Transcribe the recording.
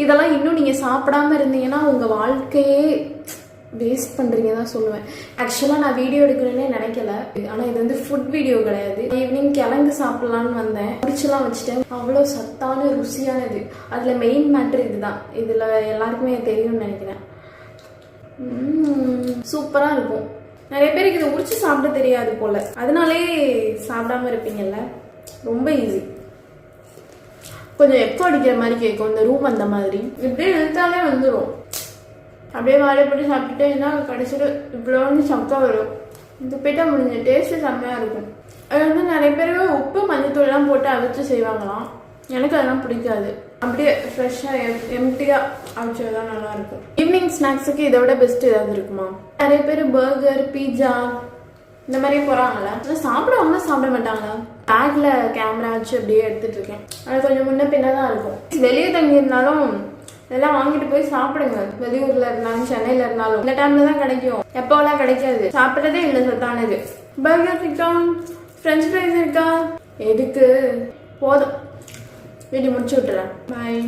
இதெல்லாம் இன்னும் நீங்கள் சாப்பிடாம இருந்தீங்கன்னா உங்கள் வாழ்க்கையே வேஸ்ட் பண்ணுறீங்க தான் சொல்லுவேன். ஆக்சுவலாக நான் வீடியோ எடுக்கிறேன்னே நினைக்கல, ஆனால் இது வந்து ஃபுட் வீடியோ கிடையாது. ஈவினிங் கிழங்கு சாப்பிட்லான்னு வந்தேன், பிடிச்சலாம் வச்சுட்டேன். அவ்வளோ சத்தான ருசியானது. அதில் மெயின் மேட்ரு இதுதான். இதில் எல்லாருக்குமே தெரியும்னு நினைக்கிறேன். சூப்பராக இருக்கும். நிறைய பேருக்கு இதை உரிச்சு சாப்பிட தெரியாது போல், அதனாலே சாப்பிடாம இருப்பீங்கல்ல. ரொம்ப ஈஸி. கொஞ்சம் எக்கோ அடிக்கிற மாதிரி கேட்கும் இந்த ரூம், அந்த மாதிரி. இப்படியே இழுத்தாலே வந்துடும். அப்படியே வாழைப்படி சாப்பிட்டுட்டேன்னா கடைசியில் இவ்வளோன்னு சக்கா வரும். இது போய்ட்டா முடிஞ்ச டேஸ்ட்டு செம்மையாக இருக்கும். அது வந்து நிறைய பேர் உப்பு மஞ்சத்தூள்லாம் போட்டு அவிச்சு செய்வாங்களாம். எனக்கு அதெல்லாம் பிடிக்காது. அப்படியே ஃப்ரெஷ்ஷாக எம்டியாக அவிச்சதான் நல்லாயிருக்கும். ஈவினிங் ஸ்நாக்ஸுக்கு இதை விட பெஸ்ட் ஏதாவது இருக்குமா? நிறைய பேர் பர்கர், பீட்சா இந்த மாதிரி போகிறாங்களா? ஆனால் சாப்பிடுவாங்க, சாப்பிட மாட்டாங்களா? பேக்கில் கேமரா வச்சு அப்படியே எடுத்துகிட்டு இருக்கேன். அது கொஞ்சம் முன்ன பின்ன தான் இருக்கும். வெளியே தங்கியிருந்தாலும் இதெல்லாம் வாங்கிட்டு போய் சாப்பிடுங்க. வெளியூரில் இருந்தாலும் சென்னையில் இருந்தாலும் இந்த டைமில் தான் கிடைக்கும், எப்போலாம் கிடைக்காது. சாப்பிட்றதே இல்லை சத்தானது. பர்கர் இருக்கா, ஃப்ரெஞ்ச் ஃப்ரைஸ் இருக்கா, எதுக்கு? போதும். வீடியோ முடிச்சு விட்டுறேன். பாய்.